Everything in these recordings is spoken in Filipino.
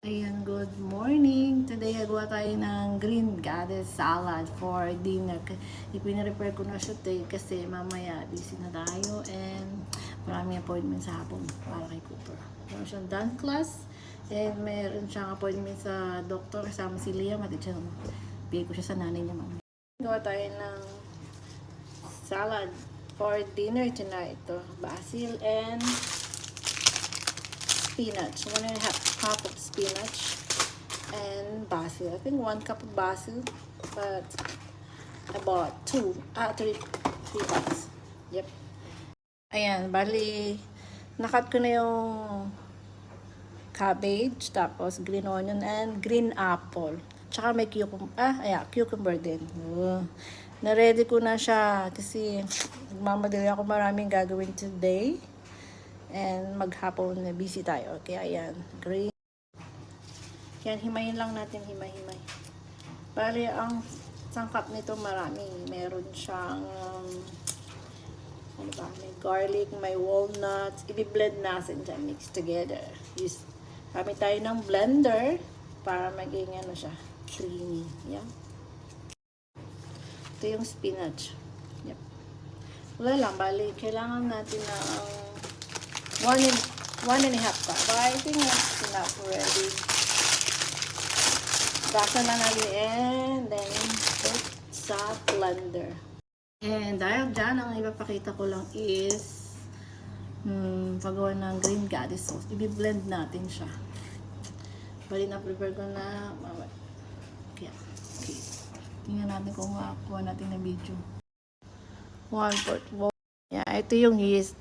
Ayan, good morning! Today, gagawa tayo ng green goddess salad for dinner. Ipinarepair ko na siya today kasi mamaya busy na tayo and maraming appointment sa hapon para kay Cooper. Meron siyang dance class and meron siyang appointment sa doctor kasama si Liam at bigay ko siya sa nanay niya mamaya. Gawa tayo ng salad for dinner tonight. Ito, basil and spinach. 1.5 cup of spinach and basil. I think 1 cup of basil, but I bought 3 bags. Yep. Ayan, bali, nakat ko na yung cabbage, tapos green onion and green apple. Tsaka may cucumber din. Na-ready ko na siya kasi nagmamadali ako, maraming gagawin today. And maghapon na busy tayo. Kaya ayan, green. Yan, himayin lang natin, himay-himay. Bali, ang sangkap nito marami. Meron siyang, may garlic, may walnuts. I-blend natin dyan, mix together. Kami tayo ng blender para maging siya, creamy. Yeah. Ito yung spinach. Yep. Wala lang, bali, kailangan natin ng 1.5 cup. But I think that's enough already. Rasa na natin and then put sa blender. And dahil dyan, ang ipapakita ko lang is paggawa ng green goddess sauce. I-blend natin siya. Bali na prepare ko na. Okay. Tingnan natin kung makakuha natin na video. 1/4. Yeah, ito yung yeast.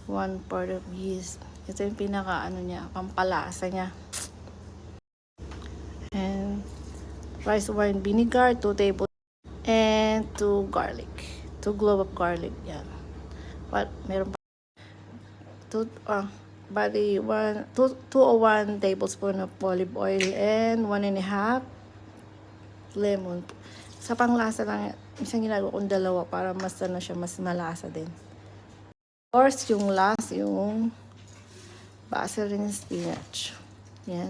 1 part of yeast. Ito yung pinaka niya, pampalasa niya. And rice wine vinegar, 2 tablespoons. And 2 garlic. 2 cloves of garlic. Yan. Meron pa. 201 tablespoon of olive oil and 1.5 lemon. Sa panglasa lang, isang ginagawa kong 2 para mas siya, mas malasa din. Of course, yung last, yung basil and spinach. Yan.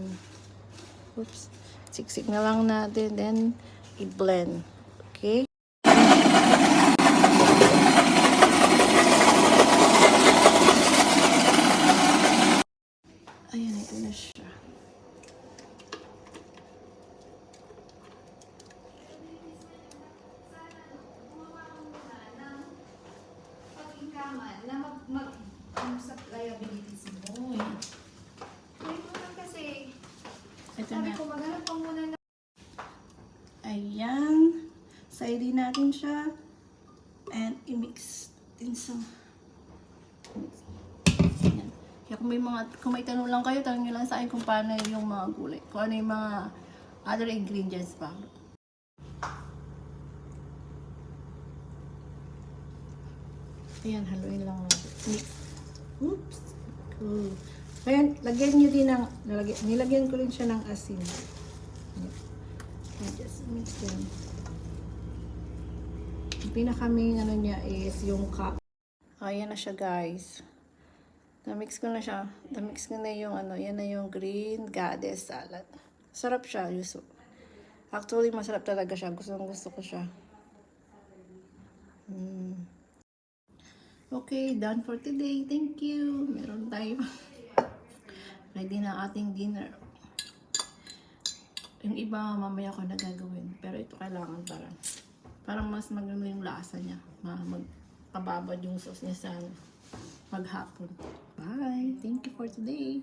Oops. Siksik na lang natin, then i-blend. Okay? Ayan, ito na siya. Sa liabilities mo. Ito lang kasi, Ito sabi na. ko maghanap ka muna na. Ayan. Saidi natin siya. And i-mix din sa... Ayan. Kaya kung may tanong lang kayo, tanong nyo lang sa akin kung paano yung mga gulay. Kung ano yung mga other ingredients pa. Ayan, haluin lang natin. Mix. Oops. Cool. Ayan, lagyan nyo din ng, nilagyan ko rin siya ng asin. Ayan, just mix them. Yung pinaka-main niya is yung cup. Ayan na siya, guys. Na-mix ko na siya. Na-mix ko na yung yan na yung green goddess salad. Sarap siya, yuso. Actually, masarap talaga siya. Gusto ko siya. Okay, done for today. Thank you. Meron tayo. Ready na ating dinner. Yung iba, mamaya ko na gagawin. Pero ito kailangan parang mas maganda yung lasa niya. Magpababad yung sauce niya sa maghapon. Bye! Thank you for today.